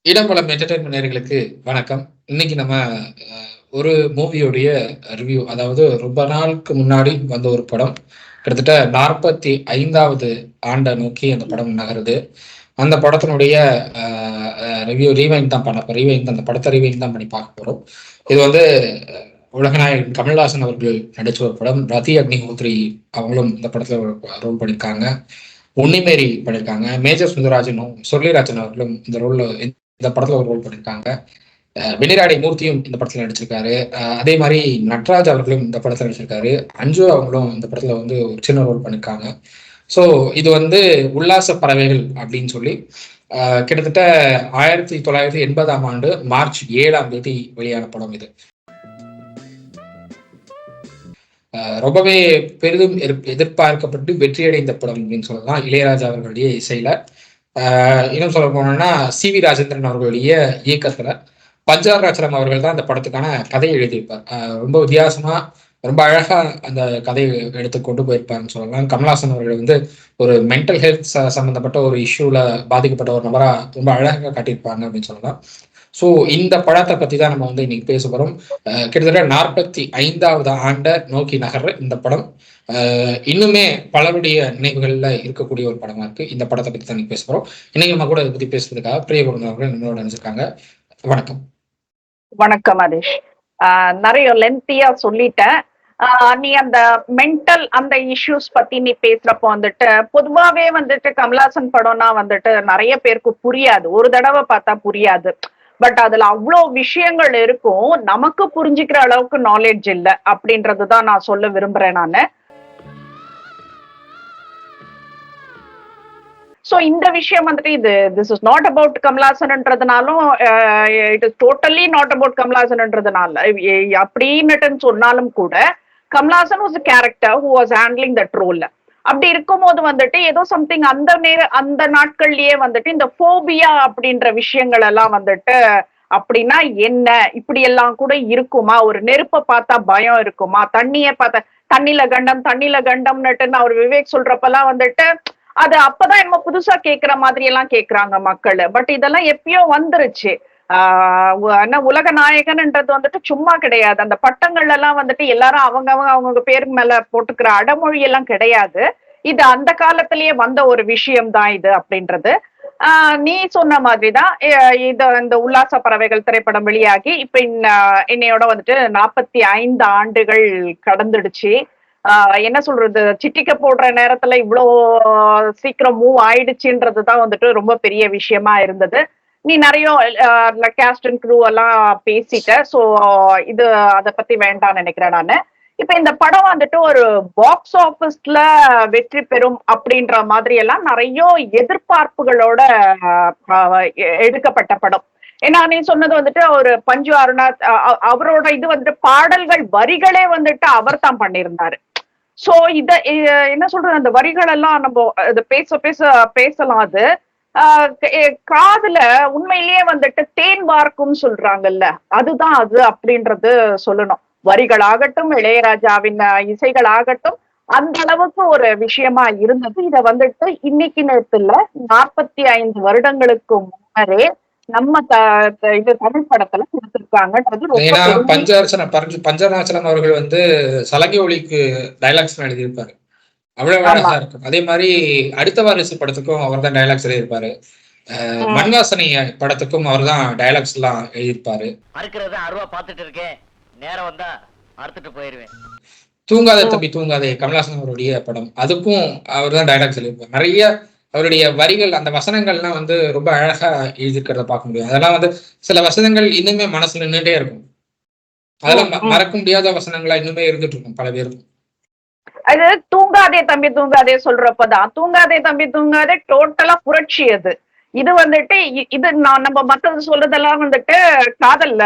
இடம்பலம் entertainment நேயர்களுக்கு வணக்கம். இன்னைக்கு நம்ம ஒரு மூவியோடைய ரிவ்யூ. அதாவது ரொம்ப நாளுக்கு முன்னாடி வந்த ஒரு படம். கிட்டத்தட்ட 45வது ஆண்ட நோக்கி அந்த படம் நகருது. அந்த படத்தினுடைய ரிவ்யூ ரீவைண்ட் தான் ரீவைண்ட் அந்த படத்தை ரீவைண்ட் தான் பண்ணி பார்க்க போறோம். இது வந்து உலகநாயகன் கமல்ஹாசன் அவர்கள் நடிச்ச ஒரு படம். ரதி அக்னிஹோத்ரி அவங்களும் இந்த படத்துல ரோல் பண்ணியிருக்காங்க. உன்னிமேரி பண்ணியிருக்காங்க. மேஜர் சுந்தரராஜனும் சுருளிராஜன் அவர்களும் இந்த படத்துல ஒரு ரோல் பண்ணியிருக்காங்க. வெண்ணிராடை மூர்த்தியும் இந்த படத்துல நடிச்சிருக்காரு. அதே மாதிரி நட்ராஜ் அவர்களும் இந்த படத்துல நடிச்சிருக்காரு. அஞ்சு அவங்களும் இந்த படத்துல வந்து ஒரு சின்ன ரோல் பண்ணியிருக்காங்க. ஸோ இது வந்து உல்லாச பறவைகள் அப்படின்னு சொல்லி கிட்டத்தட்ட 1980ஆம் ஆண்டு மார்ச் 7ஆம் தேதி வெளியான படம் இது. ரொம்பவே பெரிதும் எதிர்பார்க்கப்பட்டு வெற்றியடைந்த படம் அப்படின்னு சொல்லலாம். இளையராஜா அவர்களுடைய இசையில. இன்னும் சொல்ல போனோம்னா சி.வி. ராஜேந்திரன் அவர்களுடைய இயக்கத்துல பஞ்சாராச்சலம் அவர்கள் தான் அந்த படத்துக்கான கதையை எழுதியிருப்பார். ரொம்ப வித்தியாசமா ரொம்ப அழகா அந்த கதையை எடுத்து கொண்டு போயிருப்பாருன்னு சொல்லலாம். கமல்ஹாசன் அவர்கள் வந்து ஒரு மென்டல் ஹெல்த் சம்பந்தப்பட்ட ஒரு இஷ்யூல பாதிக்கப்பட்ட ஒரு நபரா ரொம்ப அழகாக காட்டியிருப்பாங்க அப்படின்னு சொல்லலாம். ஸோ இந்த படத்தை பத்தி தான் நம்ம வந்து இன்னைக்கு பேச போறோம். கிட்டத்தட்ட 45வது ஆண்டை நோக்கி நகர்ற இந்த படம் இன்னுமே பலருடைய நினைவுகள்ல இருக்கக்கூடிய ஒரு படமா இருக்கு. இந்த படத்தை பத்தி தான் இன்னைக்கு பேச போறோம். இன்னைக்கு நம்ம கூட இதை பத்தி பேசுறதுக்காக பிரியகுடன் அவர்கள் என்னோட நினைச்சிருக்காங்க. வணக்கம். வணக்கம் ஹரிஷ். நிறைய லென்த்தியா சொல்லிட்டேன். நீ அந்த மென்டல் அந்த இஷ்யூஸ் பத்தி நீ பேசுறப்போ வந்துட்டு பொதுவாவே வந்துட்டு கமல்ஹாசன் படம்னா வந்துட்டு நிறைய பேருக்கு புரியாது. ஒரு தடவை பார்த்தா புரியாது. பட் அதுல அவ்வளோ விஷயங்கள் இருக்கும். நமக்கு புரிஞ்சுக்கிற அளவுக்கு நாலேஜ் இல்லை அப்படின்றதுதான் நான் சொல்ல விரும்புறேன் நானு. சோ இந்த விஷயம் வந்துட்டு திஸ் இஸ் நாட் அபவுட் கமல்ஹாசன்ன்றதுனாலும் it is totally not about கமல்ஹாசன்ன்றதுனால அப்படின்னுட்டு சொன்னாலும் கூட Kamal Haasan was a character who was handling that role. அப்படி இருக்கும்போது வந்துட்டு ஏதோ சம்திங் அந்த நாட்கள்லயே வந்துட்டு இந்த போபியா அப்படின்ற விஷயங்கள் எல்லாம் வந்துட்டு அப்படின்னா என்ன, இப்படி எல்லாம் கூட இருக்குமா, ஒரு நெருப்பை பார்த்தா பயம் இருக்குமா, தண்ணிய பார்த்தா தண்ணில கண்டம்னுட்டு அவர் விவேக் சொல்றப்பெல்லாம் வந்துட்டு அது அப்பதான் என்னமோ புதுசா கேக்குற மாதிரி எல்லாம் கேக்குறாங்க மக்கள். பட் இதெல்லாம் எப்பயோ வந்துருச்சு. உலக நாயகன்ன்றது வந்துட்டு சும்மா கிடையாது. அந்த பட்டங்கள் எல்லாம் வந்துட்டு எல்லாரும் அவங்க பேருக்கு மேல போட்டுக்கிற அடமொழி எல்லாம் கிடையாது. இது அந்த காலத்திலேயே வந்த ஒரு விஷயம் தான் இது அப்படின்றது. நீ சொன்ன மாதிரிதான் இந்த உல்லாச பறவைகள் திரைப்படம் வெளியாகி இப்ப இன்னையோட வந்துட்டு 45 ஆண்டுகள் கடந்துடுச்சு. என்ன சொல்றது, சிட்டிக்க போடுற நேரத்துல இவ்வளோ சீக்கிரம் மூவ் ஆயிடுச்சுன்றதுதான் வந்துட்டு ரொம்ப பெரிய விஷயமா இருந்தது. நீ நிறைய கேஸ்ட் அண்ட் க்ரூ எல்லாம் பேசிட்ட. சோ இது அதை பத்தி வேண்டாம்னு நினைக்கிறேன் நானு. இப்ப இந்த படம் வந்துட்டு ஒரு பாக்ஸ் ஆபீஸ்ல வெற்றி பெறும் அப்படின்ற மாதிரி எல்லாம் நிறைய எதிர்பார்ப்புகளோட எடுக்கப்பட்ட படம். ஏன்னா நீ சொன்னது வந்துட்டு ஒரு பஞ்சு அருணாத் அவரோட இது வந்துட்டு பாடல்கள் வரிகளே வந்துட்டு அவர் தான் பண்ணியிருந்தாரு. சோ என்ன சொல்றது, அந்த வரிகள் எல்லாம் நம்ம பேசலாம். அது காதுல உண்மையிலேயே வந்துட்டு தேன் வார்க்கும் சொல்றாங்கல்ல, அதுதான் அது அப்படின்றது சொல்லணும். வரிகளாகட்டும் இளையராஜாவின் இசைகளாகட்டும் அந்த அளவுக்கு ஒரு விஷயமா இருந்தது. இத வந்துட்டு இன்னைக்கு நேரத்துல 45 வருடங்களுக்கு முன்னரே நம்ம இது தமிழ் படத்துல கொடுத்திருக்காங்க. பஞ்சநாச்சலம் அவர்கள் வந்து சலங்கை ஒளிக்கு டைலாக்ஸ் எழுதியிருப்பாரு. அவ்வளவு அழகா இருக்கும். அதே மாதிரி அடுத்த வாரிசு படத்துக்கும் அவர் தான் டைலாக்ஸ் எழுதியிருப்பாரு. மண்வாசனை படத்துக்கும் அவர் தான் டைலாக்ஸ் எல்லாம் எழுதியிருப்பாரு. பார்த்துட்டு இருக்கேன், நேரம் வந்தா அறுத்துட்டு போயிருவேன். தூங்காத தம்பி தூங்காதே கமல்ஹாசன் அவருடைய படம், அதுக்கும் அவர் தான் டைலாக்ஸ் எழுதியிருப்பார். நிறைய அவருடைய வரிகள் அந்த வசனங்கள்லாம் வந்து ரொம்ப அழகா எழுதியிருக்கிறத பார்க்க முடியும். அதெல்லாம் வந்து சில வசனங்கள் இன்னுமே மனசுல நின்றுட்டே இருக்கும். அதெல்லாம் மறக்க முடியாத வசனங்களா இன்னுமே இருந்துட்டு இருக்கும் பல பேருக்கும். அது தூங்காதே தம்பி தூங்காதே சொல்றப்பதான் தூங்காதே தம்பி தூங்காதே டோட்டலா புரட்சி. அது இது வந்துட்டு இது நம்ம மத்தது சொல்றதெல்லாம் வந்துட்டு காதல்ல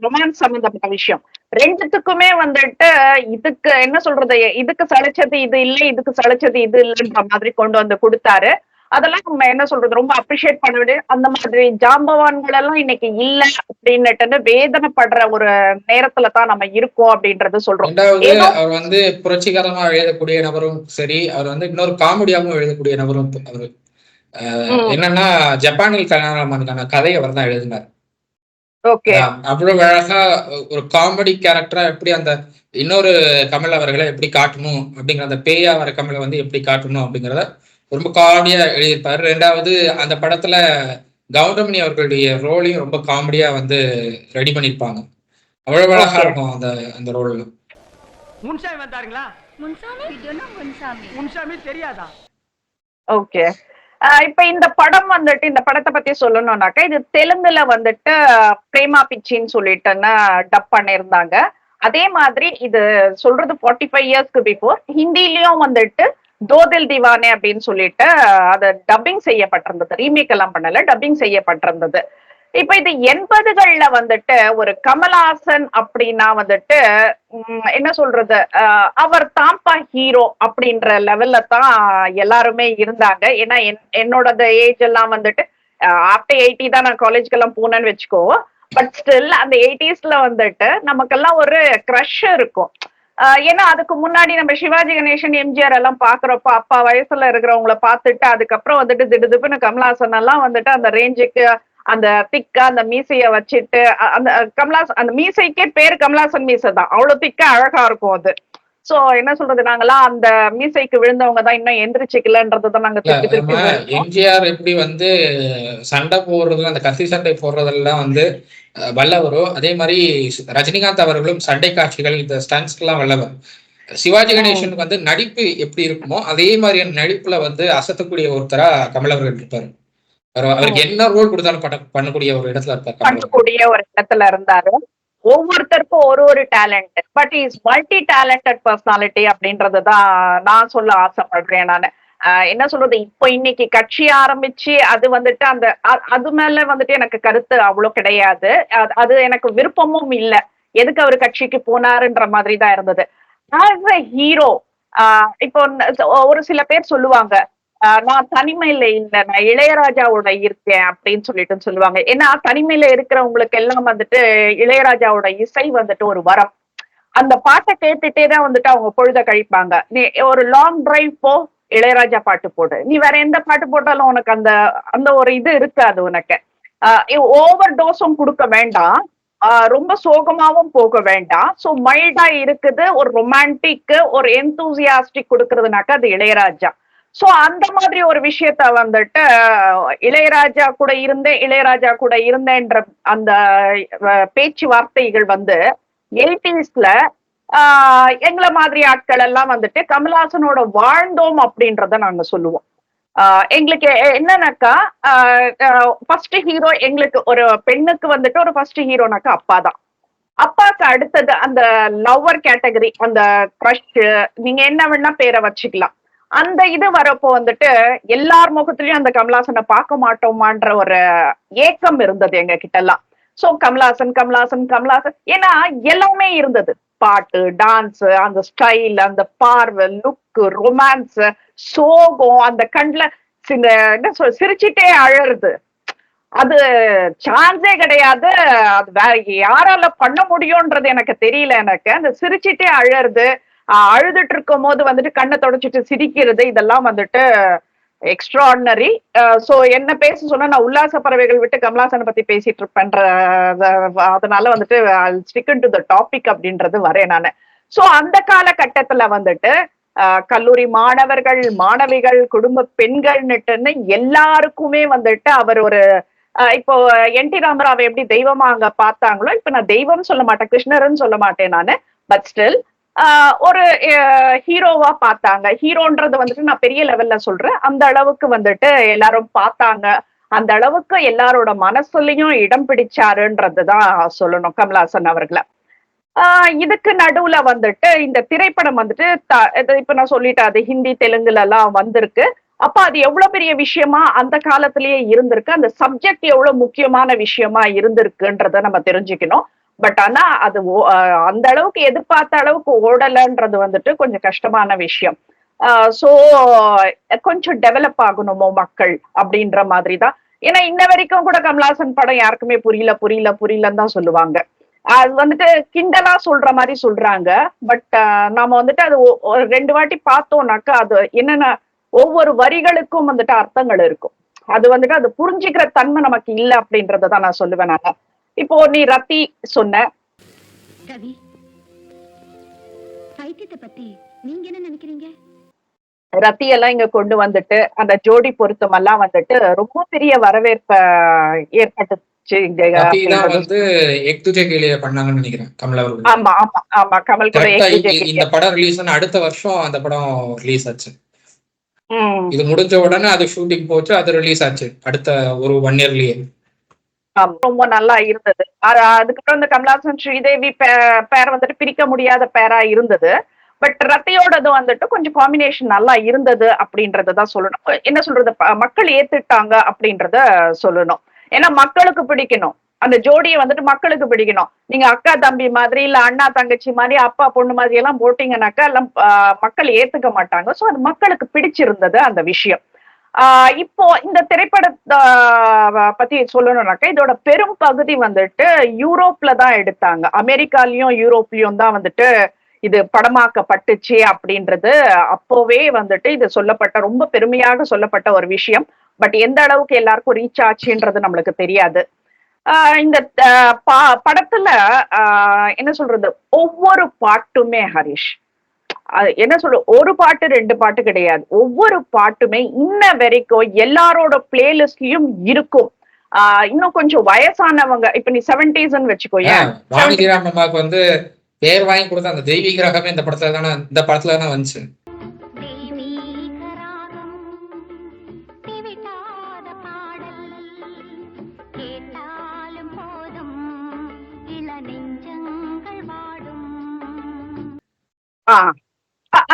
ரொமான்ஸ் சம்பந்தப்பட்ட விஷயம். ரெண்டுத்துக்குமே வந்துட்டு இதுக்கு என்ன சொல்றது, இதுக்கு சளைச்சது இது இல்லை, இதுக்கு சளைச்சது இது இல்லைன்ற மாதிரி கொண்டு வந்து கொடுத்தாரு. அதெல்லாம் நம்ம என்ன சொல்றது ரொம்ப அப்ரிஷியேட் பண்ண வேண்டிய அந்த மாதிரி ஜாம்பவான்கள் எல்லாம் இன்னைக்கு இல்ல அப்படின்னுட்டு வேதனைப்படுற ஒரு நேரத்துல தான் நம்ம இருக்கோம் அப்படின்றது சொல்றோம். ரெண்டாவது ஏதோ அவர் வந்து புரட்சிகரமா எழுதக்கூடிய நபரும் சரி, அவர் வந்து இன்னொரு காமெடியாவும் எழுதக்கூடிய நபரும் அவரு. என்னன்னா ஜப்பானில் கல்யாணமான கதையை அவர் தான் எழுதினார். ஓகே அவ்வளவு அழகா ஒரு காமெடி கேரக்டரா எப்படி அந்த இன்னொரு கமல் அவர்களை எப்படி காட்டணும் அப்படிங்கிற அந்த பேயா வர கமலை வந்து எப்படி காட்டணும் அப்படிங்கிறத ரொம்ப காமெடியா எழுதியிருப்பாரு. ரெண்டாவது அந்த படத்துல கவுண்டமணி அவர்களுடைய ரோலையும் ரொம்ப காமெடியா வந்து ரெடி பண்ணியிருப்பாங்க. அவ்வளவு அழகா இருக்கும் அந்த அந்த ரோல். முன்சாமி வந்தாருங்களா? முன்சாமி தெரியாதா? ஓகே. இப்ப இந்த படம் வந்துட்டு இந்த படத்தை பத்தி சொல்லணும்னாக்கா இது தெலுங்குல வந்துட்டு பிரேமா பிச்சின்னு சொல்லிட்டுன்னு டப் பண்ணியிருந்தாங்க. அதே மாதிரி இது சொல்றது 45 இயர்ஸ்க்கு பிஃபோர் ஹிந்திலயும் வந்துட்டு தோதில் திவானே அப்படின்னு சொல்லிட்டு அது டப்பிங் செய்யப்பட்டிருந்தது. ரீமேக் எல்லாம் பண்ணல, டப்பிங் செய்யப்பட்டிருந்தது. இப்ப இது 80கள்ல வந்துட்டு ஒரு கமல்ஹாசன் அப்படின்னா வந்துட்டு என்ன சொல்றது அவர் தான்ப்பா ஹீரோ அப்படின்ற லெவல்ல தான் எல்லாருமே இருந்தாங்க. ஏன்னா என்னோட ஏஜ் எல்லாம் வந்துட்டு ஆஃப்டர் 80 தான் நான் காலேஜ்க்கு எல்லாம் போனேன்னு வச்சுக்கோ. பட் ஸ்டில் அந்த 80ஸ்ல வந்துட்டு நமக்கெல்லாம் ஒரு க்ரஷ் இருக்கும். ஏன்னா அதுக்கு முன்னாடி நம்ம சிவாஜி கணேசன் எம்ஜிஆர் எல்லாம் பாக்குறப்ப அப்பா வயசுல இருக்கிறவங்கள பார்த்துட்டு அதுக்கப்புறம் வந்துட்டு திடுதிப்புன்னு கமல்ஹாசன் எல்லாம் வந்துட்டு அந்த ரேஞ்சுக்கு அந்த திக்கா அந்த மீசைய வச்சுட்டு அந்த கமல்ஹாசன் அந்த மீசைக்கே பேரு கமல்ஹாசன் மீசை தான், அவ்வளவு திக்கா அழகா இருக்கும் அது. சோ என்ன சொல்றது நாங்கெல்லாம் அந்த மீசைக்கு விழுந்தவங்க தான் இன்னும் எந்திரிச்சிக்கலன்றதுதான் நாங்க திருப்பி திருப்பி எம்ஜிஆர் எப்படி வந்து சண்டை போடுறதுல அந்த கத்தி சண்டை போடுறதெல்லாம் வந்து வல்லவரோ அதே மாதிரி ரஜினிகாந்த் அவர்களும் சண்டை காட்சிகள் இந்த ஸ்டன்ஸ்க்கெல்லாம் வல்லவர். சிவாஜி கணேசனுக்கு வந்து நடிப்பு எப்படி இருக்குமோ அதே மாதிரியான நடிப்புல வந்து அசத்தக்கூடிய ஒருத்தரா கமல் அவர்கள் இருப்பாரு. அவருக்கு என்ன ரோல் கொடுத்தாலும் பண்ணக்கூடிய ஒரு இடத்துல இருப்பாரு. பண்ணக்கூடிய ஒரு இடத்துல இருந்தாரு. ஒவ்வொருத்தருக்கும் ஒரு ஒரு talent, but is multi talented personality அப்படின்றதுதான் நான் சொல்ல ஆசைப்படுறேன். நான் என்ன சொல்றது இப்போ இன்னைக்கு கட்சி ஆரம்பிச்சு அது வந்துட்டு அந்த அது மேல வந்துட்டு எனக்கு கருத்து அவ்வளவு கிடையாது. அது எனக்கு விருப்பமும் இல்லை. எதுக்கு அவர் கட்சிக்கு போனாருன்ற மாதிரி தான் இருந்தது. ஹீரோ இப்போ ஒரு சில பேர் சொல்லுவாங்க நான் தனிமையில இல்ல, நான் இளையராஜாவோட இருக்கேன் அப்படின்னு சொல்லுவாங்க. ஏன்னா தனிமையில இருக்கிறவங்களுக்கு எல்லாம் வந்துட்டு இளையராஜாவோட இசை வந்துட்டு ஒரு வரம். அந்த பாட்டை கேட்டுட்டே தான் வந்துட்டு அவங்க பொழுத கழிப்பாங்க. நீ ஒரு லாங் டிரைவ் போ, இளையராஜா பாட்டு போடு. நீ வேற எந்த பாட்டு போட்டாலும் உனக்கு அந்த அந்த ஒரு இது இருக்காது உனக்கு. ஓவர் டோஸும் கொடுக்க வேண்டாம், ரொம்ப சோகமாவும் போக வேண்டாம். சோ மைல்டா இருக்குது, ஒரு ரொமான்டிக் ஒரு எந்தூசியாஸ்டிக் கொடுக்கறதுனாக்கா அது இளையராஜா. சோ அந்த மாதிரி ஒரு விஷயத்த வந்துட்டு இளையராஜா கூட இருந்தேன்ற அந்த பேச்சுவார்த்தைகள் வந்து 80ஸ்ல எங்களை மாதிரி ஆட்கள் எல்லாம் வந்துட்டு கமல்ஹாசனோட வாழ்ந்தோம் அப்படின்றத நாங்க சொல்லுவோம். எங்களுக்கு என்னன்னாக்கா ஃபர்ஸ்ட் ஹீரோ எங்களுக்கு ஒரு பெண்ணுக்கு வந்துட்டு ஒரு ஃபர்ஸ்ட் ஹீரோனாக்கா அப்பா தான். அப்பாவுக்கு அடுத்தது அந்த லவ்வர் கேட்டகரி, அந்த க்ரஷ், நீங்க என்ன வேணா பேரை வச்சுக்கலாம். அந்த இது வரப்போ வந்துட்டு எல்லார் முகத்திலயும் அந்த கமல்ஹாசனை பார்க்க மாட்டோமான்ற ஒரு ஏக்கம் இருந்தது எங்க கிட்ட எல்லாம். சோ கமல்ஹாசன் ஏன்னா எல்லாமே இருந்தது. பாட்டு, டான்ஸ், அந்த ஸ்டைல், அந்த பார்வை, லுக், ரொமான்ஸ், சோகம், அந்த கண்ல என்ன சிரிச்சிட்டே அழறது, அது சான்ஸே கிடையாது. அது வேற யாரால பண்ண முடியும்ன்றது எனக்கு தெரியல. எனக்கு அந்த சிரிச்சிட்டே அழறது, அழுதுட்டு இருக்கும் போது வந்துட்டு கண்ணை தொடச்சிட்டு சிரிக்கிறது, இதெல்லாம் வந்துட்டு எக்ஸ்ட்ராடினரி. சோ என்ன பேச சொன்னா நான் உல்லாச பறவைகள் விட்டு கமல்ஹாசனை பத்தி பேசிட்டு இருப்பேன்ற அதனால வந்துட்டு ஸ்டிக் டு த டாபிக் அப்படின்றது வரேன் நானு. சோ அந்த காலகட்டத்துல வந்துட்டு கல்லூரி மாணவர்கள், மாணவிகள், குடும்ப பெண்கள்னுட்டுன்னு எல்லாருக்குமே வந்துட்டு அவர் ஒரு இப்போ என்.டி. ராமராவை எப்படி தெய்வமா அங்க பார்த்தாங்களோ, இப்ப நான் தெய்வம் சொல்ல மாட்டேன், கிருஷ்ணர்ன்னு சொல்ல மாட்டேன் நானு. பட் ஸ்டில் ஒரு ஹீரோவா பார்த்தாங்க. ஹீரோன்றது வந்துட்டு நான் பெரிய லெவல்ல சொல்றேன். அந்த அளவுக்கு வந்துட்டு எல்லாரும் பார்த்தாங்க. அந்த அளவுக்கு எல்லாரோட மனசுலயும் இடம் பிடிச்சாருன்றதுதான் சொல்லணும் கமல்ஹாசன் அவர்களை. இதுக்கு நடுவுல வந்துட்டு இந்த திரைப்படம் வந்துட்டு இப்ப நான் சொல்லிட்டேன், அது ஹிந்தி, தெலுங்குல எல்லாம் வந்திருக்கு. அப்ப அது எவ்வளவு பெரிய விஷயமா அந்த காலத்திலேயே இருந்திருக்கு, அந்த சப்ஜெக்ட் எவ்வளவு முக்கியமான விஷயமா இருந்திருக்குன்றத நம்ம தெரிஞ்சுக்கணும். பட் ஆனா அது அந்த அளவுக்கு எதிர்பார்த்த அளவுக்கு ஓடலன்றது வந்துட்டு கொஞ்சம் கஷ்டமான விஷயம். சோ கொஞ்சம் டெவலப் ஆகணுமோ மக்கள் அப்படின்ற மாதிரி தான். ஏன்னா இன்ன வரைக்கும் கூட கமலஹாசன் படம் யாருக்குமே புரியல புரியல புரியலன்னு தான் சொல்லுவாங்க. அது வந்துட்டு கிண்டலா சொல்ற மாதிரி சொல்றாங்க. பட் நாம வந்துட்டு அது ஒரு 2 வாட்டி பார்த்தோம்னாக்கா அது என்னன்னா ஒவ்வொரு வரிகளுக்கும் வந்துட்டு அர்த்தங்கள் இருக்கும். அது வந்துட்டு அது புரிஞ்சுக்கிற தன்மை நமக்கு இல்ல அப்படின்றதான் நான் சொல்லுவேன் நானு. இப்போ நீ ரத்தி சொன்ன. ரவி, பைத்தியத்தை பத்தி நீங்க என்ன நினைக்கிறீங்க? ரத்தி எல்லாம் இங்க கொண்டு வந்துட்டு அந்த ஜோடி பொருத்தம் எல்லாம் வந்துட்டு ரொம்ப பெரிய வரவேற்ப ஏற்பட்டுச்சு இங்க ரத்தி தான் அப்படின்றது. வந்து எக் துஜே கேலிய பண்ணாங்கன்னு நினைக்கிறேன் கமல் அவர்கள். ஆமா ஆமா ஆமா கமல் கூட கரெக்டா ஏக் துஜே இந்த கே. படம் ரிலீஸ் ஆன அடுத்த வருஷம் அந்த படம் ரிலீஸ் ஆச்சு. ம். இது முடிஞ்ச உடனே அது ஷூட்டிங் போச்சு, அது ரிலீஸ் ஆச்சு அடுத்த ஒரு 1 இயர்லயே. ஆமா, ரொம்ப நல்லா இருந்தது. அதுக்கப்புறம் இந்த கமலஹாசன் ஸ்ரீதேவி பேர் வந்துட்டு பிரிக்க முடியாத பேரா இருந்தது. பட் ரத்தியோடது வந்துட்டு கொஞ்சம் காம்பினேஷன் நல்லா இருந்தது அப்படின்றதான் சொல்லணும். என்ன சொல்றது, மக்கள் ஏத்துட்டாங்க அப்படின்றத சொல்லணும். ஏன்னா மக்களுக்கு பிடிக்கணும், அந்த ஜோடியை வந்துட்டு மக்களுக்கு பிடிக்கணும். நீங்க அக்கா தம்பி மாதிரி இல்ல அண்ணா தங்கச்சி மாதிரி அப்பா பொண்ணு மாதிரி எல்லாம் போட்டீங்கன்னாக்கா எல்லாம் மக்கள் ஏத்துக்க மாட்டாங்க. சோ அது மக்களுக்கு பிடிச்சிருந்தது அந்த விஷயம். இப்போ இந்த திரைப்படத்தை பத்தி சொல்லணும்னாக்கா இதோட பெரும் பகுதி வந்துட்டு யூரோப்ல தான் எடுத்தாங்க. அமெரிக்காலயும் யூரோப்லயும் தான் வந்துட்டு இது படமாக்கப்பட்டுச்சு அப்படின்றது அப்போவே வந்துட்டு இது சொல்லப்பட்ட ரொம்ப பெருமையாக சொல்லப்பட்ட ஒரு விஷயம். பட் எந்த அளவுக்கு எல்லாருக்கும் ரீச் ஆச்சுன்றது நம்மளுக்கு தெரியாது. இந்த படத்துல என்ன சொல்றது, ஒவ்வொரு பாட்டுமே ஹரிஷ், என்ன சொல்ற, ஒரு பாட்டு 2 பாட்டு கிடையாது, ஒவ்வொரு பாட்டுமே இன்ன வரைக்கும் எல்லாரோட பிளேலிஸ்ட்லயும் இருக்கும். இன்னும் கொஞ்சம் வயசானவங்க, இப்ப நீ 70s வச்சுக்கோயேன். வாணி ஜெயராம் அம்மாவுக்கு வந்து பேர் வாங்கி கொடுத்த அந்த தெய்வீக ராகமே இந்த படத்துல தானே வந்துச்சு.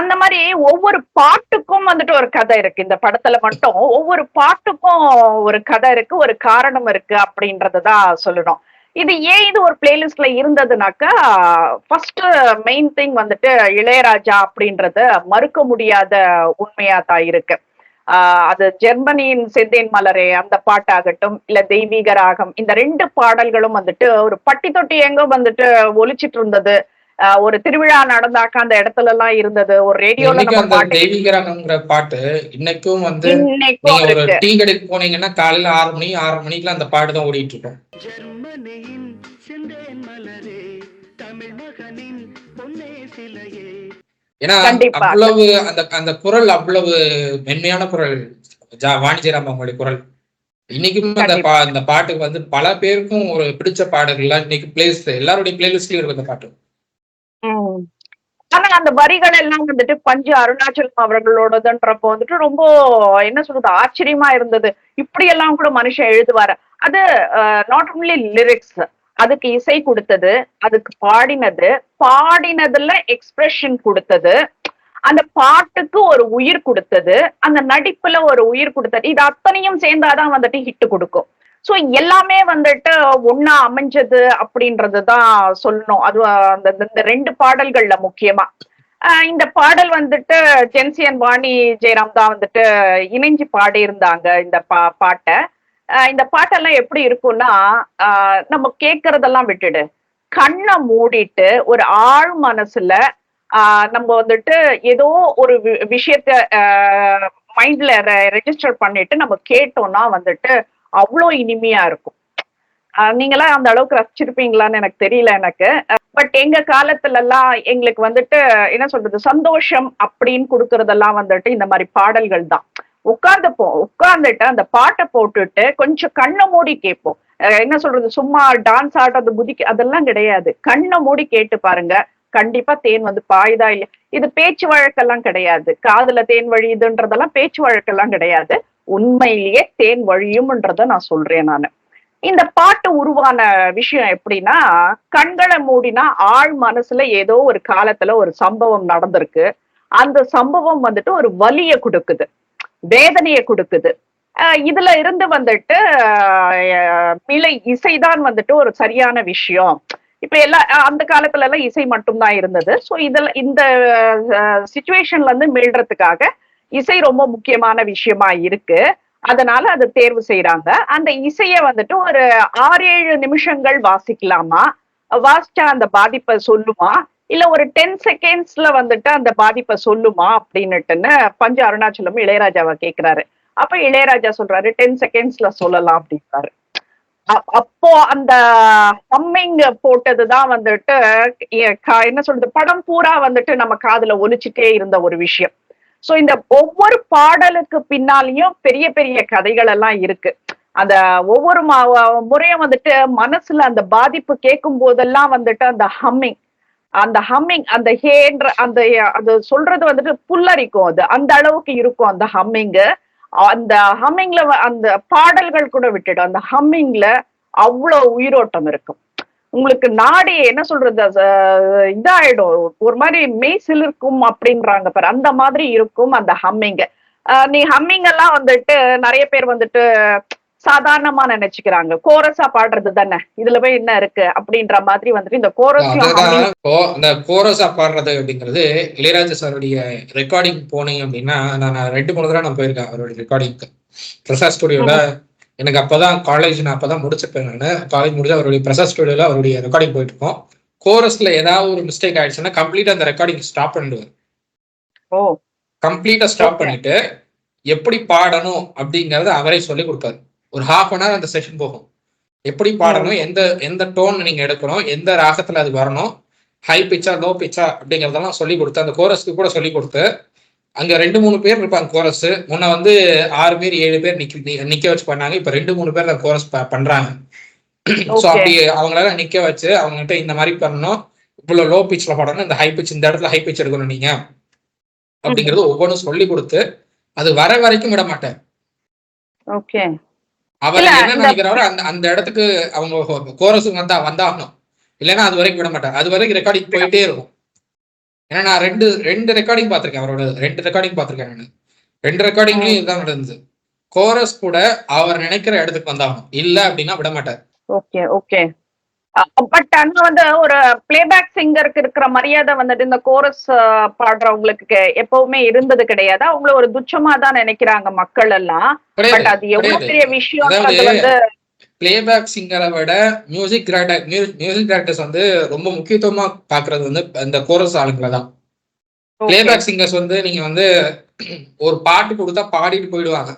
அந்த மாதிரி ஒவ்வொரு பாட்டுக்கும் வந்துட்டு ஒரு கதை இருக்கு. இந்த படத்துல மட்டும் ஒவ்வொரு பாட்டுக்கும் ஒரு கதை இருக்கு, ஒரு காரணம் இருக்கு அப்படின்றதான் சொல்லணும். இது ஏன் இது ஒரு பிளேலிஸ்ட்ல இருந்ததுனாக்கா, ஃபர்ஸ்ட் மெயின் திங் வந்துட்டு இளையராஜா அப்படின்றது மறுக்க முடியாத உண்மையா தான் இருக்கு. அது ஜெர்மனியின் செந்தேன் மலரே அந்த பாட்டாகட்டும், இல்ல தெய்வீக ராகம், இந்த 2 பாடல்களும் வந்துட்டு ஒரு பட்டி தொட்டி எங்க வந்துட்டு ஒலிச்சிட்டு இருந்தது. ஒரு திருவிழா நடந்தாக்கா அந்த இடத்துல எல்லாம் இருந்தது. ஒரு ரேடியோல நம்ம தெய்வீக ராகம்ங்கிற பாட்டு இன்னைக்கும் வந்து இன்னைக்கும் நீங்க ஒரு இருக்கு. டீ கடைக்கு போனீங்கன்னா காலையில 6 மணிக்குலாம் அந்த பாட்டு தான் ஓடிட்டு இருக்கும். ஜெர்மனியின் செந்தேன் மலரே, தமிழ் மகனின் பொன்னே சிலையே. ஏன்னா அவ்வளவு அந்த குரல் அவ்வளவு மென்மையான குரல் வாணி ஜெயராம் அவங்களுடைய குரல். இன்னைக்கும் அந்த பாட்டுக்கு வந்து பல பேருக்கும் ஒரு பிடிச்ச பாடல்கள்லாம் இன்னைக்கு எல்லாருடைய பிளேலிஸ்ட்லயும் இருக்கு அந்த பாட்டு. ஆனா அந்த வரிகள் எல்லாம் வந்துட்டு பஞ்சு அருணாச்சலம் அவர்களோடதுன்றப்போ வந்துட்டு ரொம்ப என்ன சொல்றது ஆச்சரியமா இருந்தது. இப்படி எல்லாம் கூட மனுஷன் எழுதுவாரு. அது நாட் ஒன்லி லிரிக்ஸ், அதுக்கு இசை கொடுத்தது, அதுக்கு பாடினதுல எக்ஸ்பிரஷன் கொடுத்தது, அந்த பாட்டுக்கு ஒரு உயிர் கொடுத்தது, அந்த நடிப்புல ஒரு உயிர் கொடுத்தது. இது அத்தனையும் சேர்ந்தாதான் வந்துட்டு ஹிட் கொடுக்கும். சோ எல்லாமே வந்துட்டு ஒன்னா அமைஞ்சது அப்படின்றதுதான் சொல்லணும். அது அந்த 2 பாடல்கள்ல முக்கியமா இந்த பாடல் வந்துட்டு ஜென்சியன் வாணி ஜெயராம் தான் வந்துட்டு இணைஞ்சு பாடி இருந்தாங்க இந்த பாட்டை. இந்த பாட்டெல்லாம் எப்படி இருக்கும்னா, நம்ம கேட்கறதெல்லாம் விட்டுடு, கண்ணை மூடிட்டு ஒரு ஆழ் மனசுல நம்ம வந்துட்டு ஏதோ ஒரு விஷயத்த மைண்ட்ல ரெஜிஸ்டர் பண்ணிட்டு நம்ம கேட்டோம்னா வந்துட்டு அவ்வளோ இனிமையா இருக்கும். நீங்களாம் அந்த அளவுக்கு ரசிச்சிருப்பீங்களான்னு எனக்கு தெரியல எனக்கு. பட் எங்க காலத்துல எல்லாம் எங்களுக்கு வந்துட்டு என்ன சொல்றது, சந்தோஷம் அப்படின்னு கொடுக்கறதெல்லாம் வந்துட்டு இந்த மாதிரி பாடல்கள் தான். உட்கார்ந்துட்டு அந்த பாட்டை போட்டுட்டு கொஞ்சம் கண்ணை மூடி கேட்போம். என்ன சொல்றது, சும்மா டான்ஸ் ஆடுறது குதிக்க அதெல்லாம் கிடையாது. கண்ணை மூடி கேட்டு பாருங்க, கண்டிப்பா தேன் வந்து பாயுதா இல்ல. இது பேச்சு வழக்கெல்லாம் கிடையாது. காதுல தேன் வழியுதுன்றதெல்லாம் பேச்சு வழக்கெல்லாம் கிடையாது. உண்மையிலேயே தேன் வழியும்ன்றத நான் சொல்றேன் நானு. இந்த பாட்டு உருவான விஷயம் எப்படின்னா, கண்களை மூடினா ஆழ் மனசுல ஏதோ ஒரு காலத்துல ஒரு சம்பவம் நடந்திருக்கு. அந்த சம்பவம் வந்துட்டு ஒரு வலிய கொடுக்குது, வேதனையை கொடுக்குது. இதுல இருந்து வந்துட்டு இசைதான் வந்துட்டு ஒரு சரியான விஷயம். இப்ப அந்த காலத்துல எல்லாம் இசை மட்டும்தான் இருந்தது. சோ இதுல இந்த சிச்சுவேஷன்ல இருந்து மீள்றதுக்காக இசை ரொம்ப முக்கியமான விஷயமா இருக்கு. அதனால அதை தேர்வு செய்யறாங்க. அந்த இசைய வந்துட்டு ஒரு 6-7 நிமிஷங்கள் வாசிக்கலாமா, வாசிச்சா அந்த பாதிப்பை சொல்லுமா, இல்ல ஒரு 10 செகண்ட்ஸ்ல வந்துட்டு அந்த பாதிப்பை சொல்லுமா அப்படின்னுட்டுன்னு பஞ்சு அருணாச்சலம் இளையராஜாவை கேக்குறாரு. அப்ப இளையராஜா சொல்றாரு 10 செகண்ட்ஸ்ல சொல்லலாம் அப்படின்றாரு. அப்போ அந்த ஹம்மிங் போட்டதுதான் வந்துட்டு என்ன சொல்றது, படம் பூரா வந்துட்டு நம்ம காதுல ஒலிச்சுட்டே இருந்த ஒரு விஷயம். சோ இந்த ஒவ்வொரு பாடலுக்கு பின்னாலையும் பெரிய பெரிய கதைகள் எல்லாம் இருக்கு. அந்த ஒவ்வொரு முறையும் வந்துட்டு மனசுல அந்த பாதிப்பு கேட்கும் போதெல்லாம் வந்துட்டு அந்த ஹம்மிங் அந்த ஹேன்ற அந்த அது சொல்றது வந்துட்டு புல்லரிக்கும். அது அந்த அளவுக்கு இருக்கும் அந்த ஹம்மிங்கு. அந்த ஹம்மிங்ல அந்த பாடல்கள் கூட விட்டுடும், அந்த ஹம்மிங்ல அவ்வளவு உயிரோட்டம் இருக்கும். உங்களுக்கு நாடி என்ன சொல்றது, இதாயிடும், ஒரு மாதிரி மெய் சிலிர்க்கும் அப்படின்றாங்க பாரு, அந்த மாதிரி இருக்கும் அந்த ஹம்மிங். நீ ஹம்மிங் எல்லாம் வந்துட்டு நிறைய பேர் வந்துட்டு சாதாரணமா நினைச்சுக்கிறாங்க, கோரஸா பாடுறது தானே, இதுல போய் என்ன இருக்கு அப்படின்ற மாதிரி வந்துட்டு இந்த இந்த கோரஸா பாடுறது அப்படிங்கிறது இளையராஜா சாருடைய ரெக்கார்டிங் போனீங்க அப்படின்னா, நான் 2-3 தடவை நான் போயிருக்கேன் அவருடைய ரெக்கார்டிங்க்கு. பிரசாத் ஸ்டுடியோல எனக்கு அப்பதான் காலேஜ், நான் அப்பதான் முடிச்சிருப்பேன். நான் காலேஜ் முடிஞ்சு அவருடைய பிரசாத் ஸ்டுடியோல அவருடைய ரெக்கார்டிங் போயிட்டு இருக்கோம். கோரஸ்ல ஏதாவது ஒரு மிஸ்டேக் ஆயிடுச்சுன்னா கம்ப்ளீட்டா அந்த ரெக்கார்டிங் ஸ்டாப் பண்ணிடுவார். கம்ப்ளீட்டா ஸ்டாப் பண்ணிட்டு எப்படி பாடணும் அப்படிங்கறத அவரே சொல்லி கொடுப்பாரு. ஒரு 1/2 hour அந்த செஷன் போகும். எப்படி பாடணும், எந்த டோன் நீங்க எடுக்கணும், எந்த ராகத்துல அது வரணும், ஹை பிச்சா லோ பிச்சா அப்படிங்கறதெல்லாம் சொல்லி கொடுத்து, அந்த கோரஸ்க்கு கூட சொல்லி கொடுத்து, அங்க 2-3 பேர் இருப்பாங்க கோரஸ். முன்ன 6 பேர் 7 பேர் நிக்க வச்சு பண்ணாங்க. இப்ப 2-3 பேர் அந்த கோரஸ் பண்றாங்க. சோ அப்படி அவங்களால நிக்க வச்சு அவங்ககிட்ட இந்த மாதிரி பண்ணணும், இவ்வளவு லோ பிச்ல பாடணும், இந்த ஹை பிச் இந்த இடத்துல ஹை பிச் எடுக்கணும் நீங்க அப்படிங்கறது ஒவ்வொன்றும் சொல்லி கொடுத்து, அது வர வரைக்கும் விட மாட்டேன். அவர் என்ன நினைக்கிறாரோ அந்த இடத்துக்கு அவங்க கோரஸ் வந்தாகணும், இல்லைன்னா அது வரைக்கும் விட மாட்டார். அது வரைக்கும் ரெக்கார்டிங் போயிட்டே இருக்கும். ஏன்னா நான் ரெண்டு ரெக்கார்டிங் பார்த்திருக்கேன், அவரோட 2 ரெக்கார்டிங் பார்த்திருக்கேன். நான் 2 ரெக்கார்டிங்லயும் இதுதான் நடந்தது. கோரஸ் கூட அவர் நினைக்கிற இடத்துக்கு வந்தாகணும், இல்ல அப்படின்னா விட மாட்டார். பட் ஆனா ஒரு பிளேபேக் சிங்கருக்கு இருக்கிற மரியாதை வந்துட்டு இந்த கோரஸ் பாடுறவங்களுக்கு எப்பவுமே இருந்தது கிடையாது. அவங்கள ஒரு துச்சமா தான் நினைக்கிறாங்க மக்கள் எல்லாம். பட் அது எவ்வளவு பெரிய விஷயம். பிளேபேக் சிங்கரை விட மியூசிக் டைரக்டர்ஸ் ரொம்ப முக்கியத்துவமா பாக்குறது இந்த கோரஸ் ஆளுங்களை தான். பிளேபேக் சிங்கர்ஸ் நீங்க ஒரு பாட்டு கொடுத்தா பாடிட்டு போயிடுவாங்க.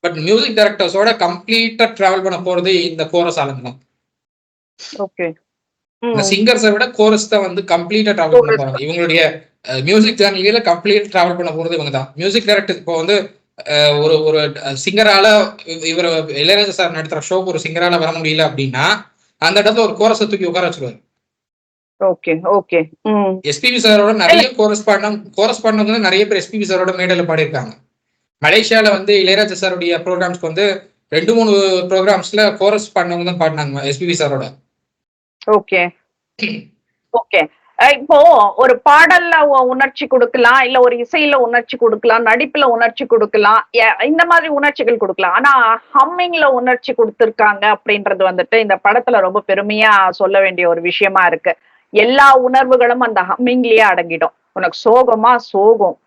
பட் மியூசிக் டைரக்டர்ஸோட கம்ப்ளீட்டா டிராவல் பண்ண போறது இந்த கோரஸ் ஆளுங்க தான். சிங்கர்ஸை விட கோரஸ் தான் கம்ப்ளீட்டா டிராவல் பண்ண போறாங்க. இவங்களுடைய மியூசிக் ஜேர்னில கம்ப்ளீட் டிராவல் பண்ண போறது இவங்க தான். மியூசிக் டைரக்டர் இப்போ ஒரு சிங்கரால இவர் இளையராஜா சார் நடத்துற ஷோக்கு ஒரு சிங்கரால வர முடியல அப்படின்னா அந்த இடத்துல ஒரு கோரஸை தூக்கி உட்கார வச்சிருவாரு. எஸ்பிபி சாரோட நிறைய கோரஸ் பாடினவங்க நிறைய பேர் எஸ்பிபி சாரோட மேடையில பாடியிருக்காங்க. மலேசியால இளையராஜா சாருடைய ப்ரோக்ராம்ஸ்க்கு 2-3 ப்ரோக்ராம்ஸ்ல கோரஸ் பாடினவங்க தான் பாடினாங்க எஸ்பிபி சாரோட. இப்போ ஒரு பாடல்ல உணர்ச்சி கொடுக்கலாம், இல்ல ஒரு இசையில உணர்ச்சி கொடுக்கலாம், நடிப்புல உணர்ச்சி கொடுக்கலாம், இந்த மாதிரி உணர்ச்சிகள் கொடுக்கலாம். ஆனா ஹம்மிங்ல உணர்ச்சி கொடுத்திருக்காங்க அப்படின்றது இந்த படத்துல ரொம்ப பெருமையா சொல்ல வேண்டிய ஒரு விஷயமா இருக்கு. எல்லா உணர்வுகளும் அந்த ஹம்மிங்லயே அடங்கிடும். உனக்கு சோகமா சோகம்,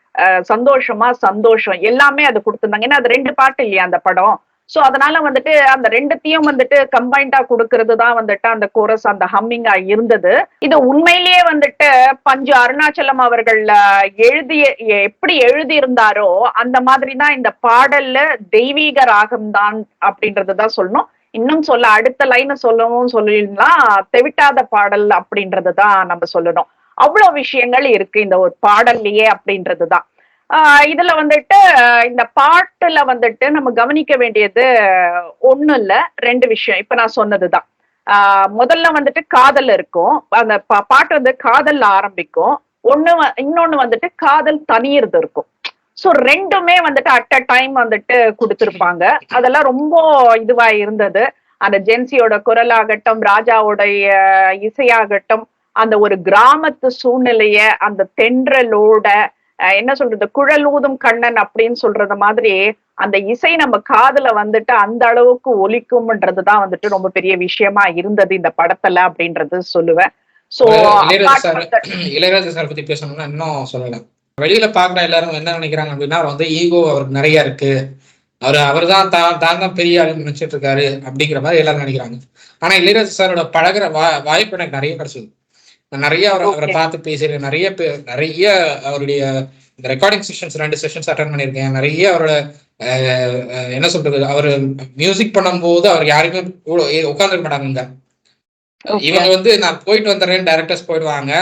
சந்தோஷமா சந்தோஷம், எல்லாமே அது கொடுத்திருந்தாங்க. ஏன்னா அது 2 பாட்டு இல்லையா அந்த படம். சோ அதனால அந்த 2த்தையும் கம்பைண்டா கொடுக்கறது தான் அந்த கோரஸ், அந்த ஹம்மிங்கா இருந்தது. இது உண்மையிலேயே பஞ்சு அருணாச்சலம் அவர்கள் எப்படி எழுதி இருந்தாரோ அந்த மாதிரிதான் இந்த பாடல்ல தெய்வீக ராகம் தான் அப்படின்றதுதான் சொல்லணும். இன்னும் அடுத்த லைன் சொல்லவும் சொல்லிடலாம், தெவிட்டாத பாடல் அப்படின்றதுதான் நம்ம சொல்லணும். அவ்வளவு விஷயங்கள் இருக்கு இந்த ஒரு பாடல்லையே அப்படின்றதுதான். இதுல இந்த பாட்டுல நம்ம கவனிக்க வேண்டியது ஒண்ணு இல்ல, 2 விஷயம். இப்ப நான் சொன்னதுதான். முதல்ல காதல் இருக்கும், அந்த பாட்டு காதல்ல ஆரம்பிக்கும். இன்னொன்னு காதல் தனியறது இருக்கும். சோ 2மே அட் அ டைம் கொடுத்திருப்பாங்க. அதெல்லாம் ரொம்ப இதுவா இருந்தது. அந்த ஜென்சியோட குரலாகட்டும், ராஜாவோடைய இசையாகட்டும், அந்த ஒரு கிராமத்து சூழ்நிலைய அந்த தென்றலோட என்ன சொல்றது, குழல் ஊதும் கண்ணன் அப்படின்னு சொல்றது மாதிரி அந்த இசை நம்ம காதுல வந்துட்டு அந்த அளவுக்கு ஒலிக்கும்ன்றதுதான் வந்துட்டு ரொம்ப பெரிய விஷயமா இருந்தது இந்த படத்துல அப்படின்றது சொல்லுவேன். சோ இளையராஜா சார் பத்தி பேசணும்னா இன்னும் சொல்லலாம். வெளியில பாக்குற எல்லாரும் என்ன நினைக்கிறாங்க அப்படின்னா, வந்து ஈகோ அவருக்கு நிறைய இருக்கு, அவர் தான் தான் பெரிய ஆளு நினைச்சிட்டு இருக்காரு அப்படிங்கிற மாதிரி எல்லாரும் நினைக்கிறாங்க. ஆனா இளையராஜா சாரோட பழகிற வாய்ப்பு எனக்கு நிறைய கிடைச்சது. நான் நிறைய அவரை பார்த்து பேசியிருக்கேன். நிறைய அவருடைய இந்த ரெக்கார்டிங் செஷன்ஸ் 2 செஷன்ஸ் அட்டன் பண்ணியிருக்கேன். நிறைய அவரோட என்ன சொல்றது, அவர் மியூசிக் பண்ணும்போது அவர் யாருமே உட்காந்துருக்க மாட்டாங்க. இவங்க வந்து நான் போயிட்டு வந்துடுறேன், டைரக்டர்ஸ் போயிடுவாங்க,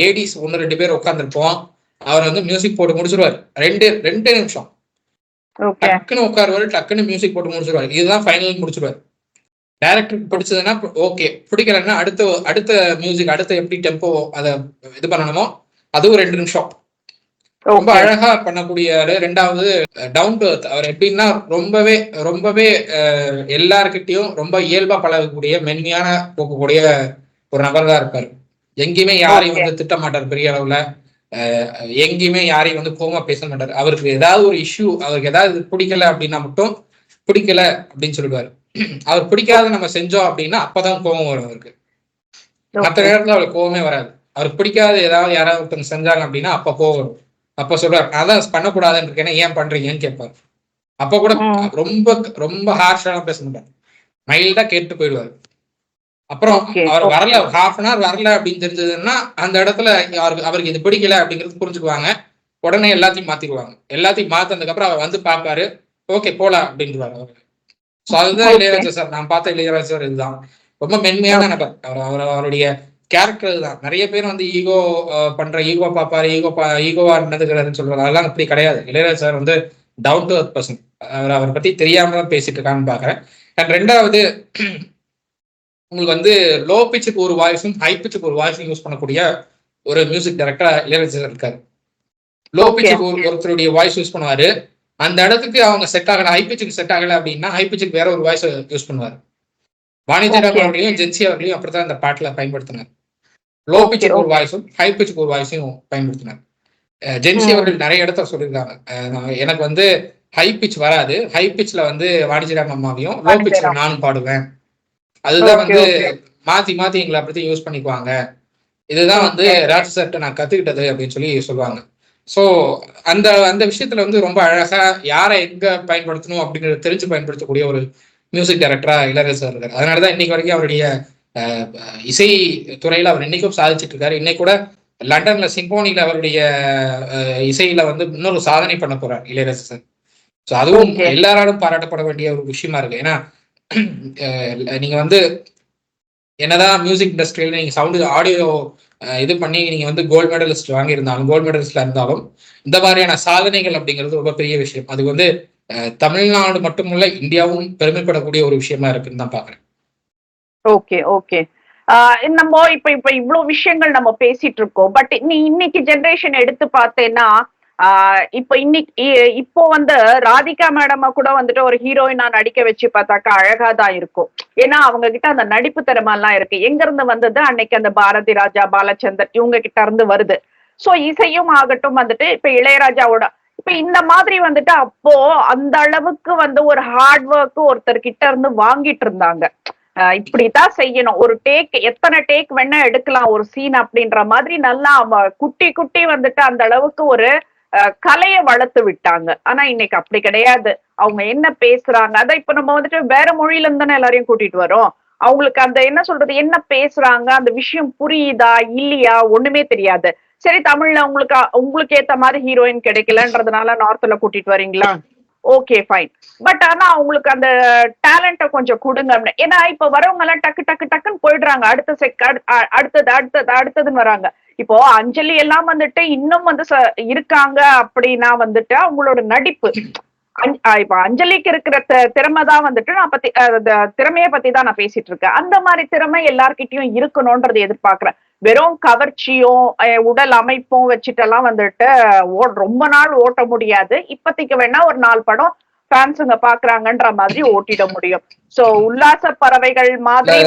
ஏடிஸ் 1-2 பேர் உட்காந்துருப்போம். அவர் வந்து மியூசிக் போட்டு முடிச்சிருவாரு. 2 நிமிஷம் டக்குன்னு உட்காருவாரு, டக்குன்னு மியூசிக் போட்டு முடிச்சிருவாரு. இதுதான் ஃபைனல் முடிச்சிருவாரு. டைரக்டருக்கு பிடிச்சதுன்னா ஓகே, பிடிக்கலன்னா அடுத்த மியூசிக், அடுத்த எப்படி டெம்போ அதை இது பண்ணணுமோ அதுவும் 2 நிமிஷம். ரொம்ப அழகா பண்ணக்கூடிய ஆளு. 2வது டவுன் டு எர்த். அவர் எப்படின்னா ரொம்பவே எல்லார்கிட்டையும் ரொம்ப இயல்பா பழகக்கூடிய, மென்மையான போக்கக்கூடிய ஒரு நபர் தான் இருப்பாரு. எங்கேயுமே யாரையும் வந்து திட்ட மாட்டார் பெரிய அளவுல. எங்கேயுமே யாரையும் வந்து கோமா பேச மாட்டார். அவருக்கு ஏதாவது ஒரு இஷ்யூ, அவருக்கு ஏதாவது பிடிக்கல அப்படின்னா மட்டும் பிடிக்கல அப்படின்னு சொல்லிடுவாரு. அவர் பிடிக்காத நம்ம செஞ்சோம் அப்படின்னா அப்பதான் கோபம் வரும் அவருக்கு. மற்ற நேரத்துல அவருக்கு கோபமே வராது. அவருக்கு பிடிக்காத ஏதாவது யாராவது ஒருத்தவங்க செஞ்சாங்க அப்படின்னா அப்ப கோபம் வரும். அப்ப சொல்றாரு, அதான் பண்ணக்கூடாதுன்னு இருக்கேன்னா ஏன் பண்றீங்கன்னு கேட்பாரு. அப்ப கூட ரொம்ப ஹார்ஷாலாம் பேச மாட்டார், மைல்டா கேட்டு போயிடுவாரு. அப்புறம் அவர் வரல, 1/2 hour வரல அப்படின்னு தெரிஞ்சதுன்னா அந்த இடத்துல அவருக்கு இது பிடிக்கல அப்படிங்கிறது புரிஞ்சுக்குவாங்க. உடனே எல்லாத்தையும் மாத்திடுவாங்க. எல்லாத்தையும் மாத்தினதுக்கு அப்புறம் அவர் வந்து பாப்பாரு, ஓகே போலாம் அப்படின்றாரு அவரு. ஸோ அதுதான் இளையராஜா சார். நான் பார்த்த இளையராஜா சார் இதுதான். ரொம்ப மென்மையான நபர். அவருடைய கேரக்டர் தான். நிறைய பேர் வந்து ஈகோ பண்ற, ஈகோ பாப்பாரு, ஈகோவா நடந்துக்கிறதுன்னு சொல்றாரு. அதெல்லாம் அப்படி கிடையாது. இளையராஜா சார் வந்து டவுன் டு எர்த் பர்சன். அவரை பத்தி தெரியாம தான் பேசிட்டு இருக்கான்னு பாக்குறேன். அண்ட் 2வது, உங்களுக்கு வந்து லோ பிச்சுக்கு ஒரு வாய்ஸும் ஹை பிச்சுக்கு ஒரு வாய்ஸும் யூஸ் பண்ணக்கூடிய ஒரு மியூசிக் டைரக்டரா இளையராஜா சார் இருக்காரு. லோ பிச்சுக்கு ஒருத்தருடைய வாய்ஸ் யூஸ் பண்ணுவாரு. அந்த இடத்துக்கு அவங்க செட் ஆகல, ஹை பிச்சுக்கு செட் ஆகல அப்படின்னா ஹை பிச்சுக்கு வேற ஒரு வாய்ஸ் யூஸ் பண்ணுவாரு. வாணிஜராம் அவர்களையும் ஜென்சி அவர்களையும் அப்படித்தான் இந்த பாட்டுல பயன்படுத்தினார். லோ பிச்சுக்கு ஒரு வாய்ஸும் ஹை பிச்சுக்கு ஒரு வாய்ஸையும் பயன்படுத்தினார். ஜென்சி அவர்கள் நிறைய இடத்துல சொல்லியிருக்காங்க, எனக்கு வந்து ஹை பிச் வராது, ஹை பிச்ல வந்து வாணிஜராம் அம்மாவையும், லோ பிச்ல நானும் பாடுவேன். அதுதான் வந்து மாத்தி எங்களை அப்படி யூஸ் பண்ணிக்குவாங்க. இதுதான் வந்து ராஜா சார்ட்ட நான் கத்துக்கிட்டது அப்படின்னு சொல்லி சொல்லுவாங்க. ஸோ அந்த விஷயத்துல வந்து ரொம்ப அழகா யாரை எங்க பயன்படுத்தணும் அப்படிங்கிறத தெரிஞ்சு பயன்படுத்தக்கூடிய ஒரு மியூசிக் டைரக்டரா இளையராஜா சார் இருக்காரு. அதனாலதான் இன்னைக்கு வரைக்கும் அவருடைய இசை துறையில அவர் இன்னைக்கும் சாதிச்சுட்டு இருக்காரு. இன்னைக்கு கூட லண்டன்ல சிம்போனியில அவருடைய இசையில வந்து இன்னொரு சாதனை பண்ண போறார் இளையராஜா சார். ஸோ அதுவும் எல்லாராலும் பாராட்டப்பட வேண்டிய ஒரு விஷயமா இருக்கு. ஏன்னா நீங்க வந்து என்னதான் மியூசிக் இண்டஸ்ட்ரியில நீங்க சவுண்டு ஆடியோ இது பண்ணி நீங்க வந்து கோல்டு மெடலிஸ்ட் வாங்கியிருந்தாலும், கோல்டு மெடலிஸ்ட்ல இருந்தாலும் இந்த மாதிரியான சாதனைகள் அப்படிங்கிறது ரொம்ப பெரிய விஷயம். அது வந்து தமிழ்நாடு மட்டுமல்ல, இந்தியாவும் பெருமைப்படக்கூடிய ஒரு விஷயமா இருக்குன்னு தான் பாக்குறேன். ஓகே. நம்ம இப்ப இவ்வளவு விஷயங்கள் நம்ம பேசிட்டு இருக்கோம். பட் நீ இன்னைக்கு ஜெனரேஷன் எடுத்து பார்த்தேன்னா, இப்ப இப்போ வந்து ராதிகா மேடமா கூட வந்துட்டு ஒரு ஹீரோயினா நடிக்க வச்சு பார்த்தாக்கா அழகாதான் இருக்கும். ஏன்னா அவங்க கிட்ட அந்த நடிப்பு திறமை எல்லாம் இருக்கு. எங்க இருந்து வந்தது, அன்னைக்கு அந்த பாரதி ராஜா, பாலச்சந்தர் இவங்க கிட்ட இருந்து வருது. சோ இசையும் ஆகட்டும் வந்துட்டு இப்ப இளையராஜாவோட இப்ப இந்த மாதிரி வந்துட்டு அப்போ அந்த அளவுக்கு வந்து ஒரு ஹார்ட் ஒர்க் ஒருத்தர் கிட்ட இருந்து வாங்கிட்டு இருந்தாங்க. இப்படித்தான் செய்யணும், ஒரு டேக் எத்தனை டேக் வேணா எடுக்கலாம் ஒரு சீன் அப்படின்ற மாதிரி நல்லா குட்டி வந்துட்டு அந்த அளவுக்கு ஒரு கலையை வளர்த்து விட்டாங்க. ஆனா இன்னைக்கு அப்படி கிடையாது. அவங்க என்ன பேசுறாங்க, அதான் இப்ப நம்ம வந்துட்டு வேற மொழியில இருந்து தானே எல்லாரையும் கூட்டிட்டு வரோம். அவங்களுக்கு அந்த என்ன சொல்றது, என்ன பேசுறாங்க, அந்த விஷயம் புரியுதா இல்லையா ஒண்ணுமே தெரியாது. சரி, தமிழ்ல உங்களுக்கு ஏத்த மாதிரி ஹீரோயின் கிடைக்கலன்றதுனால நார்த்ல கூட்டிட்டு வரீங்களா, ஓகே ஃபைன். பட் ஆனா அவங்களுக்கு அந்த டேலண்ட கொஞ்சம் கொடுங்க. ஏன்னா இப்ப வரவங்க எல்லாம் டக்குன்னு போயிடுறாங்க, அடுத்ததுன்னு வராங்க. இப்போ அஞ்சலி எல்லாம் வந்துட்டு இன்னும் வந்து இருக்காங்க அப்படின்னா வந்துட்டு அவங்களோட நடிப்பு. இப்ப அஞ்சலிக்கு இருக்கிற திறமைதான் வந்துட்டு திறமையை பத்தி தான் நான் பேசிட்டு இருக்கேன். அந்த மாதிரி திறமை எல்லார்கிட்டயும் இருக்கணும்ன்றது எதிர்பார்க்கிறேன். வெறும் கவர்ச்சியும் உடல் அமைப்பும் வச்சுட்டெல்லாம் வந்துட்டு ரொம்ப நாள் ஓட்ட முடியாது. இப்பத்திக்கு வேணா ஒரு 4 படம் ஃபேன்ஸுங்க பாக்குறாங்கன்ற மாதிரி ஓட்டிட முடியும். சோ உல்லாச பறவைகள் மாதிரி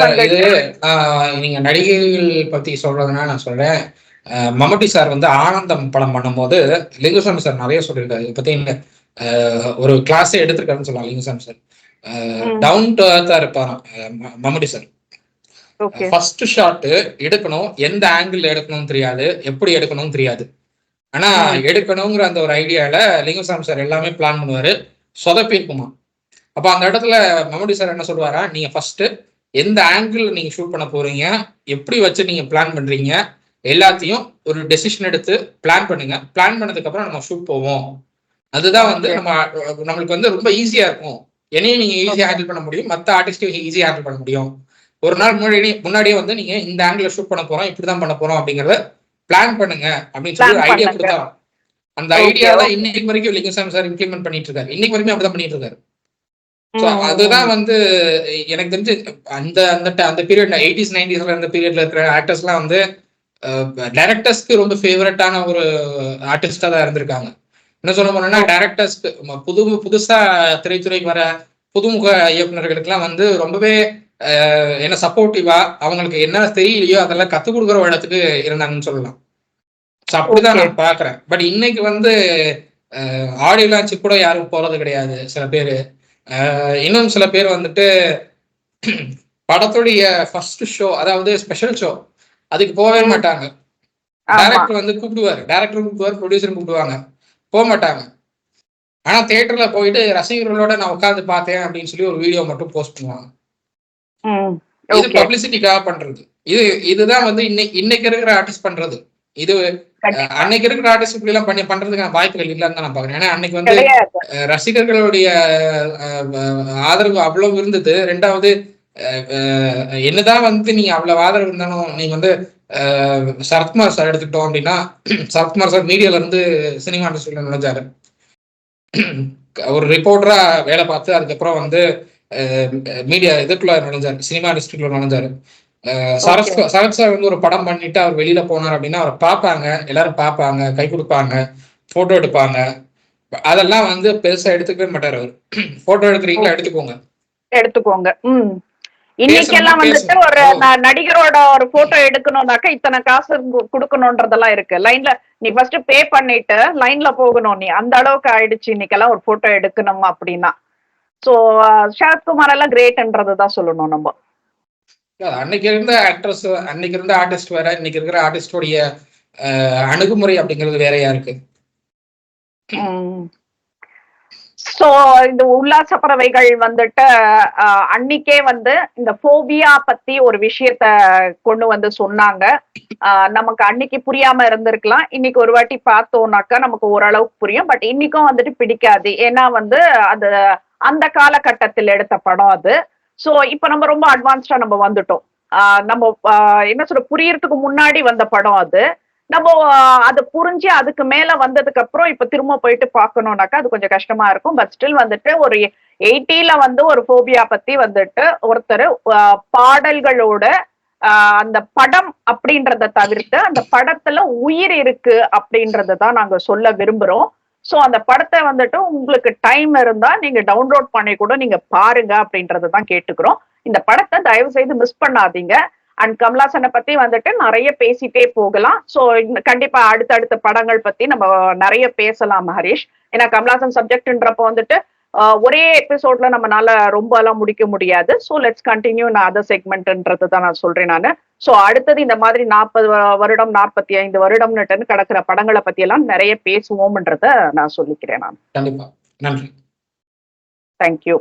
நீங்க நடிகைகள் பத்தி சொல்றதுன்னா நான் சொல்றேன், மம்முட்டி சார் வந்து ஆனந்தம் படம் பண்ணும்போது லிங்குசாமி சார் நிறைய சொல்லியிருக்காரு. இதை பத்தி ஒரு கிளாஸே எடுத்திருக்காருன்னு சொல்லலாம். லிங்குசாமி சார் டவுன் டு அர்த்தா இருப்பாராம் மம்முட்டி சார். ஃபர்ஸ்ட் ஷாட் எடுக்கணும், எந்த ஆங்கிள் எடுக்கணும்னு தெரியாது, எப்படி எடுக்கணும்னு தெரியாது. ஆனா எடுக்கணுங்கிற அந்த ஒரு ஐடியால லிங்குசாமி சார் எல்லாமே பிளான் பண்ணுவாரு. சொதப்பிருக்குமா. அப்ப அந்த இடத்துல மம்முட்டி சார் என்ன சொல்லுவாரா, நீங்க ஃபர்ஸ்ட் எந்த ஆங்கிள் நீங்க ஷூட் பண்ண போறீங்க, எப்படி வச்சு நீங்க பிளான் பண்றீங்க, எல்லாத்தையும் ஒரு டெசிஷன் எடுத்து பிளான் பண்ணுங்க. பிளான் பண்ணதுக்கு அப்புறம் நம்ம ஷூட் போவோம். அதுதான் வந்து நம்மளுக்கு வந்து ரொம்ப ஈஸியா இருக்கும். என்னையும் நீங்க ஈஸியா ஹேண்டில் பண்ண முடியும், மற்ற ஆர்டிஸ்டையும் ஈஸியா ஹேண்டில் பண்ண முடியும். ஒரு நாள் முன்னாடியே வந்து நீங்க இந்த ஆங்கிள் ஷூட் பண்ண போறோம், இப்படிதான் பண்ண போறோம் அப்படிங்கறத பிளான் பண்ணுங்க அப்படின்னு சொல்லி ஒரு ஐடியா கொடுத்தாங்க. அந்த ஐடியாவை இன்னைக்கு வரைக்கும் லிங்குசாமி சார் இம்ப்ளிமெண்ட் பண்ணிட்டு இருக்காரு. இன்னைக்கு வரைக்கும் அப்படிதான் பண்ணிட்டு இருக்காரு. அதுதான் வந்து எனக்கு தெரிஞ்சு அந்த அந்த அந்த பீரியட் 80s 90s அந்த பீரியட்ல இருக்கிற ஆக்டர்ஸ் எல்லாம் வந்து டைரக்டர்ஸ்க்கு ரொம்ப ஃபேவரட்டான ஒரு ஆர்டிஸ்டா தான் இருந்திருக்காங்க. என்ன சொல்ல போனோம்னா டைரக்டர்ஸ்க்கு புதுசா திரைத்துறைக்கு வர புதுமுக இயக்குநர்களுக்கு எல்லாம் வந்து ரொம்பவே என்ன சப்போர்ட்டிவா அவங்களுக்கு என்ன தெரியலையோ அதெல்லாம் கத்துக் கொடுக்குற ஒரு இடத்துக்கு இருந்தாங்கன்னு சொல்லலாம். அப்படிதான் நான் பாக்குறேன். பட் இன்னைக்கு வந்து ஆடியோ லான்ச்சு கூட யாரும் போறது கிடையாது. சில பேரு இன்னும் சில பேர் வந்துட்டு படத்துடைய ஃபர்ஸ்ட் ஷோ, அதாவது ஸ்பெஷல் ஷோ, அதுக்கு போகவே மாட்டாங்க. டைரக்டர் வந்து கூப்பிடுவாரு, ப்ரொடியூசர் கூப்பிடுவாங்க, போக மாட்டாங்க. ஆனா தியேட்டர்ல போயிட்டு ரசிகர்களோட நான் உட்காந்து பார்த்தேன் அப்படின்னு சொல்லி ஒரு வீடியோ மட்டும் போஸ்ட் பண்ணுவாங்க. இது பப்ளிசிட்டிக்காக பண்றது. இதுதான் வந்து இன்னைக்கு இருக்கிற ஆர்டிஸ்ட் பண்றது. இது அன்னைக்கு இருக்கிற ஆர்டிஸ்ட் இப்படி எல்லாம் பண்றதுக்கான வாய்ப்புகள் இல்லைன்னு தான் நான் பாக்குறேன். ஏன்னா அன்னைக்கு வந்து ரசிகர்களுடைய ஆதரவு அவ்வளவு இருந்தது. ரெண்டாவது என்னதான் வந்து நீங்க அவ்வளவு ஆதரவு இருந்தாலும் நீங்க வந்து சரத்குமார் சார் எடுத்துக்கிட்டோம் அப்படின்னா, சரத்குமார் சார் மீடியால இருந்து சினிமா இண்டஸ்ட்ரியில நுழைஞ்சாரு. ஒரு ரிப்போர்ட்டரா வேலை பார்த்து அதுக்கப்புறம் வந்து மீடியா இதுக்குள்ள நுழைஞ்சாரு, சினிமா இண்டஸ்ட்ரிக்குள்ள நுழைஞ்சாரு. சரத் சார் வந்து ஒரு படம் பண்ணிட்டு அவர் வெளியில போனார் அப்படின்னா அவரை பார்ப்பாங்க, எல்லாரும் பார்ப்பாங்க, கை கொடுப்பாங்க, போட்டோ எடுப்பாங்க. அதெல்லாம் வந்து பெருசா எடுத்துக்கவே மாட்டாரு அவர். போட்டோ எடுக்கிறீங்களா, எடுத்துக்கோங்க. இன்னைக்கெல்லாம் வந்துட்டு ஒரு நடிகரோட ஒரு போட்டோ எடுக்கணும்னாக்கா இத்தனை காசு கொடுக்கணும்ன்றதெல்லாம் இருக்கு. லைன்ல நீ ஃபர்ஸ்ட் பே பண்ணிட்டு லைன்ல போகணும். நீ அந்த அளவுக்கு ஆயிடுச்சு இன்னைக்கெல்லாம் ஒரு போட்டோ எடுக்கணும் அப்படின்னா. சோ சரத்குமார் எல்லாம் கிரேட்ன்றதுதான் சொல்லணும் நம்ம. அன்னைக்கு இருந்த ஆக்ட்ரஸ், அன்னைக்கு இருந்த ஆர்டிஸ்ட் வேற, இன்னைக்கு இருக்கிற ஆர்டிஸ்டோடைய அணுகுமுறை அப்படிங்கிறது வேறையா இருக்கு. சோ இந்த உல்லாச பறவைகள் வந்துட்டு அன்னைக்கே வந்து இந்த போபியா பத்தி ஒரு விஷயத்த கொண்டு வந்து சொன்னாங்க. நமக்கு அன்னைக்கு புரியாம இருந்திருக்கலாம், இன்னைக்கு ஒரு வாட்டி பார்த்தோம்னாக்கா நமக்கு ஓரளவுக்கு புரியும். பட் இன்னைக்கும் வந்துட்டு பிடிக்காது. ஏன்னா வந்து அது அந்த காலகட்டத்தில் எடுத்த படம் அது. சோ இப்ப நம்ம ரொம்ப அட்வான்ஸ்டா நம்ம வந்துட்டோம். நம்ம என்ன சொல்ற புரியறதுக்கு முன்னாடி வந்த படம் அது. நம்ம அதை புரிஞ்சு அதுக்கு மேல வந்ததுக்கு அப்புறம் இப்ப திரும்ப போயிட்டு பாக்கணும்னாக்கா அது கொஞ்சம் கஷ்டமா இருக்கும். பட் ஸ்டில் வந்துட்டு ஒரு 80s வந்து ஒரு போபியா பத்தி வந்துட்டு ஒருத்தர் பாடல்களோட அந்த படம் அப்படின்றத தவிர்த்து அந்த படத்துல உயிர் இருக்கு அப்படின்றதான் நாங்க சொல்ல விரும்புறோம். சோ அந்த படத்தை வந்துட்டு உங்களுக்கு டைம் இருந்தா நீங்க டவுன்லோட் பண்ணி கூட நீங்க பாருங்க அப்படின்றதான் கேட்டுக்கிறோம். இந்த படத்தை தயவு செய்து மிஸ் பண்ணாதீங்க. அண்ட் கமலாசனை பத்தி வந்துட்டு நிறைய பேசிட்டே போகலாம். சோ கண்டிப்பா அடுத்தடுத்த படங்கள் பத்தி நம்ம நிறைய பேசலாம் ஹரிஷ். ஏன்னா கமலாசன் சப்ஜெக்ட்ன்றப்ப வந்துட்டு ஒரே எபிசோட்ல நம்மளால ரொம்ப எல்லாம் முடிக்க முடியாது. சோ லெட்ஸ் கண்டினியூ அதர் செக்மெண்ட்ன்றது தான் நான் சொல்றேன் நானு. சோ அடுத்தது இந்த மாதிரி 40 வருடம் 45 வருடம்னுட்டு கிடக்கிற படங்களை பத்தி எல்லாம் நிறைய பேசுவோம்ன்றத நான் சொல்லிக்கிறேன் நான். கண்டிப்பா. நன்றி. தேங்க்யூ.